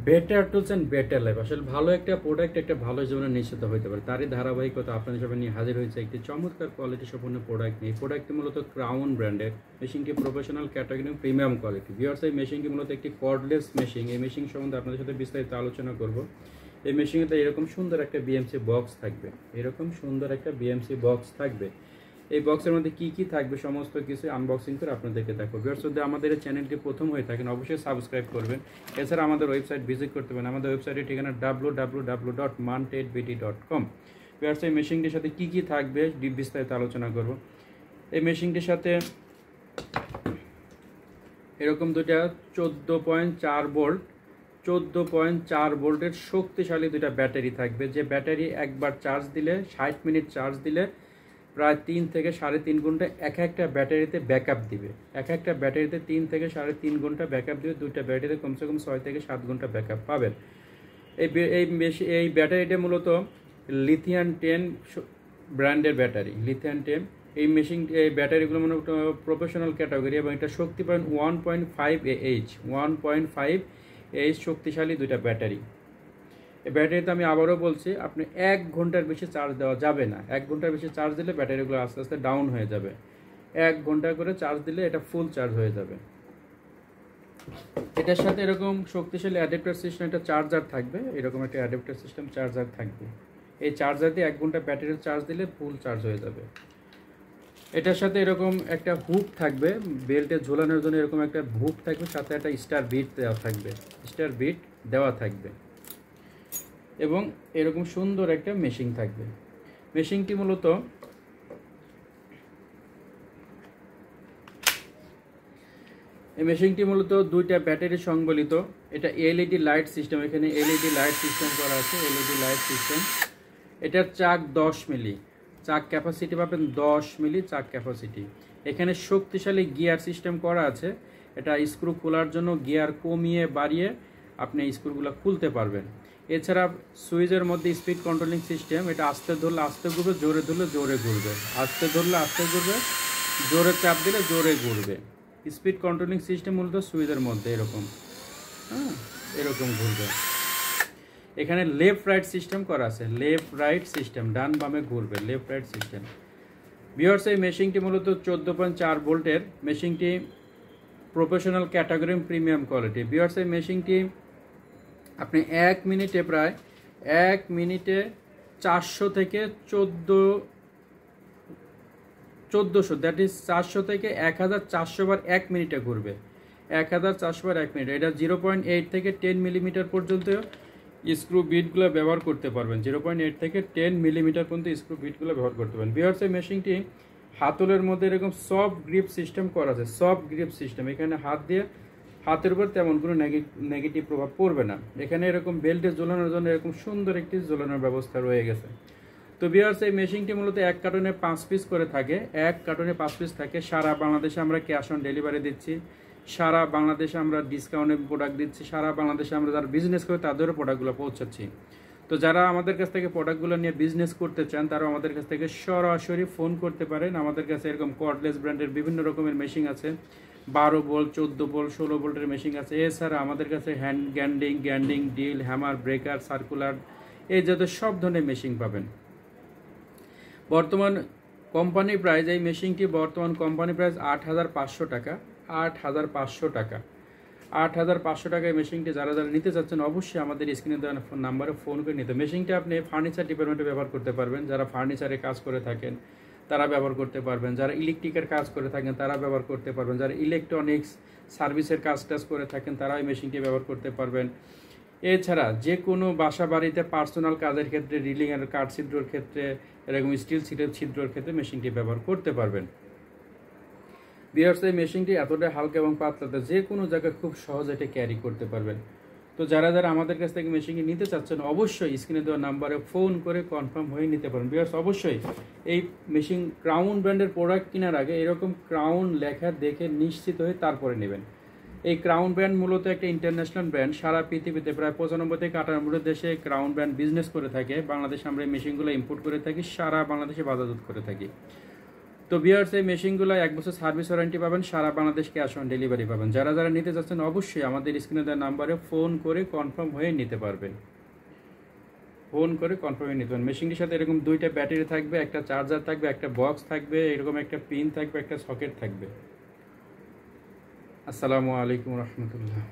Better tools and better life, আসলে ভালো একটা প্রোডাক্ট একটা ভালো জীবনে নিশ্চিত হতে পারে, তারই ধারাবাহিকতা আপনাদের সবাই নিয়ে হাজির হয়েছে একটি চমৎকার কোয়ালিটি সম্পন্ন প্রোডাক্ট নিয়ে। এই প্রোডাক্টটি মূলত ক্রাউন ব্র্যান্ডের, মেশিনটি professional category premium quality. Viewers, এই মেশিনটি মূলত একটি কর্ডলেস মেশিন। এই মেশিন সম্বন্ধে আপনাদের সাথে বিস্তারিত আলোচনা করব। এই মেশিনেতে এরকম সুন্দর একটা বিএমসি বক্স থাকবে, এরকম সুন্দর একটা বিএমসি বক্স থাকবে। এই বক্সের মধ্যে কি কি থাকবে সমস্ত কিছু আনবক্সিং করে আপনাদেরকে দেখো। ভিউয়ার্স, যদি আমাদের এই চ্যানেলটি প্রথম হয়ে থাকেন অবশ্যই সাবস্ক্রাইব করবেন। এছাড়া আমাদের ওয়েবসাইট ভিজিট করতে পারেন। আমাদের ওয়েবসাইটের ঠিকানা www.mantedbt.com। ভিউয়ার্স, এই মেশিনটির সাথে কি কি থাকবে বিস্তারিত আলোচনা করব। এই মেশিনটির সাথে এরকম দুটা 14.4 ভোল্ট 14.4 ভোল্টের শক্তিশালী দুটা ব্যাটারি থাকবে, যে ব্যাটারি একবার চার্জ দিলে 60 মিনিট চার্জ দিলে প্রায় 3 থেকে 3.5 ঘন্টা এক একটা ব্যাটারিতে ব্যাকআপ দিবে। এক একটা ব্যাটারিতে 3 থেকে 3.5 ঘন্টা ব্যাকআপ দিবে। দুইটা ব্যাটারিতে কমসে কম 6 থেকে 7 ঘন্টা ব্যাকআপ পাবেন। এই ব্যাটারিটা মূলত লিথিয়াম 10 ব্র্যান্ডের ব্যাটারি, লিথিয়াম 10। এই ব্যাটারিগুলো মনে প্রফেশনাল ক্যাটাগরি এবং এটা শক্তি পাবেন 1.5 AH 1.5 AH শক্তিশালী দুইটা ব্যাটারি। এই ব্যাটারিতে আমি আবারও বলছি, আপনি 1 ঘন্টার বেশি চার্জ দেওয়া যাবে না। 1 ঘন্টার বেশি চার্জ দিলে ব্যাটারিগুলো আস্তে আস্তে ডাউন হয়ে যাবে। 1 ঘন্টা করে চার্জ দিলে এটা ফুল চার্জ হয়ে যাবে। এটার সাথে এরকম শক্তিশালী অ্যাডাপ্টার সিস্টেম একটা চার্জার থাকবে, এরকম একটা অ্যাডাপ্টার সিস্টেম চার্জার থাকবে। এই চার্জার দিয়ে 1 ঘন্টা ব্যাটারি চার্জ দিলে ফুল চার্জ হয়ে যাবে। এটার সাথে এরকম একটা হুক থাকবে, বেল্টে ঝোলানোর জন্য এরকম একটা হুক থাকবে, সাথে একটা স্টার বিট দেওয়া থাকবে, স্টার বিট দেওয়া থাকবে এবং এরকম সুন্দর একটা মেশিন থাকবে। মেশিনটি মূলত দুইটা ব্যাটারি সংবলিত। এটা এলইডি লাইট সিস্টেম, এখানে এলইডি লাইট সিস্টেম করা আছে, এলইডি লাইট সিস্টেম। এটার চাক 10 মিলি, চাক ক্যাপাসিটি পাবেন 10 মিলি চাক ক্যাপাসিটি। এখানে শক্তিশালী গিয়ার সিস্টেম করা আছে। এটা স্ক্রু খোলার জন্য গিয়ার কমিয়ে বাড়িয়ে আপনি স্ক্রুগুলো খুলতে পারবেন। এছাড়া সুইচের মধ্যে স্পিড কন্ট্রোলিং সিস্টেম, এটা আস্তে ধরলে আস্তে ঘুরবে, জোরে ধরলে জোরে ঘুরবে, আস্তে ধরলে আস্তে ঘুরবে, জোরে চাপ দিলে জোরে ঘুরবে। স্পিড কন্ট্রোলিং সিস্টেম মূলত সুইচের মধ্যে এরকম, এরকম ঘুরবে। এখানে লেফট রাইট সিস্টেম করা আছে, লেফট রাইট সিস্টেম, ডান বামে ঘুরবে, লেফট রাইট সিস্টেম। ভিউয়ার্স, এই মেশিনটি মূলত 14.4 ভোল্টের মেশিনটি professional category premium quality. Viewers, এই মেশিনটি আপনি 1 মিনিটে প্রায় 1 মিনিটে 400 থেকে 1400, দ্যাট ইজ 400 থেকে 1400 বার 1 মিনিটে ঘুরবে, 1400 বার 1 মিনিট। এটা 0.8 থেকে 10 মিলিমিটার পর্যন্ত স্ক্রু বিটগুলো ব্যবহার করতে পারবেন। 0.8 থেকে 10 মিলিমিটার পর্যন্ত স্ক্রু বিটগুলো ব্যবহার করতে পারবেন। ভিউয়ার্স, এই মেশিনটি হাতলের মধ্যে এরকম সফট গ্রিপ সিস্টেম করা আছে, সফট গ্রিপ সিস্টেম। এখানে হাত দিয়ে হাতের উপর তেমন কোনো নেগেটিভ প্রভাব পড়বে না। এখানে এরকম বেল্টে ঝোলানোর জন্য এরকম সুন্দর একটি ঝোলানোর ব্যবস্থা রয়ে গেছে। তো ভিউয়ার্স, এই মেশিনটি মূলত 1 কার্টনে 5 পিস করে থাকে, 1 কার্টনে 5 পিস থাকে। সারা বাংলাদেশে আমরা ক্যাশ অন ডেলিভারি দিচ্ছি, সারা বাংলাদেশে আমরা ডিসকাউন্টে প্রোডাক্ট দিচ্ছি, সারা বাংলাদেশে আমরা যারা বিজনেস করে তাদেরও প্রোডাক্টগুলো পৌঁছাচ্ছি। তো যারা আমাদের কাছ থেকে প্রোডাক্টগুলো নিয়ে বিজনেস করতে চান তারা আমাদের কাছ থেকে সরাসরি ফোন করতে পারেন। আমাদের কাছে এরকম কর্ডলেস ব্র্যান্ডের বিভিন্ন রকমের মেশিন আছে, 12 ভোল্ট, 14 ভোল্ট, 16 ভোল্টের মেশিন আছে। এছাড়া আমাদের কাছে hand গ্যান্ডিং, deal, hammer, breaker, circular, এই জাতীয় সব ধরনের মেশিন পাবেন। বর্তমান কোম্পানি প্রাইস, এই মেশিনটি বর্তমান কোম্পানি প্রাইস 8500 টাকা, 8500 টাকা, 8500 টাকায় মেশিনটি যারা যারা নিতে চাচ্ছেন অবশ্যই আমাদের স্ক্রিনে দেওয়া নাম্বারে ফোন করে নিতে। মেশিনটি আপনি ফার্নিচার ডিপার্টমেন্টে ব্যবহার করতে পারবেন, যারা ফার্নিচারে কাজ করে থাকেন তারা ব্যবহার করতে পারবেন, যারা ইলেকট্রিকের কাজ করে থাকেন তারা ব্যবহার করতে পারবেন, যারা ইলেকট্রনিক্স সার্ভিসের কাজ করে থাকেন তারা এই মেশিনটি ব্যবহার করতে পারবেন। এছাড়া যে কোনো বাসা বাড়িতে পার্সোনাল কাজের ক্ষেত্রে, রিলিংয়ের কাঠ ছিদ্রর ক্ষেত্রে, এরকম স্টিল ছিদ্রর ক্ষেত্রে মেশিনটি ব্যবহার করতে পারবেন। ভিউয়ার্স, এই মেশিনটি এতটাই হালকা এবং পাতলাতে যে কোনো জায়গায় খুব সহজে এটা ক্যারি করতে পারবেন। তো যারা যারা আমাদের কাছ থেকে মেশিনটি নিতে চাচ্ছেন অবশ্যই স্ক্রিনে দেওয়া নাম্বারে ফোন করে কনফার্ম হয়ে নিতে পারেন। ভিউয়ার্স, অবশ্যই এই মেশিন ক্রাউন ব্র্যান্ডের প্রোডাক্ট কেনার আগে এরকম ক্রাউন লেখা দেখে নিশ্চিত হয়ে তারপরে নেবেন। এই ক্রাউন ব্র্যান্ড মূলত একটা ইন্টারন্যাশনাল ব্র্যান্ড, সারা পৃথিবীতে প্রায় 95 থেকে 98 দেশে ক্রাউন ব্র্যান্ড বিজনেস করে থাকে। বাংলাদেশে আমরা এই মেশিনগুলো ইম্পোর্ট করে থাকি, সারা বাংলাদেশে বাজারজাত করে থাকি। তো ভিউয়ার্স, এই মেশিনগুলো 1 বছর সার্ভিস ওয়ারেন্টি পাবেন, সারা বাংলাদেশ ক্যাশ অন ডেলিভারি পাবেন। যারা যারা নিতে চাচ্ছেন অবশ্যই আমাদের স্ক্রিনে দেওয়া নাম্বারে ফোন করে কনফার্ম হয়ে নিতে পারবেন। মেশিনটির সাথে এরকম 2টা ব্যাটারি থাকবে, একটা চার্জার থাকবে, একটা বক্স থাকবে, এরকম একটা পিন থাকবে, একটা সকেট থাকবে। আসসালামু আলাইকুম রহমতুল্লাহ।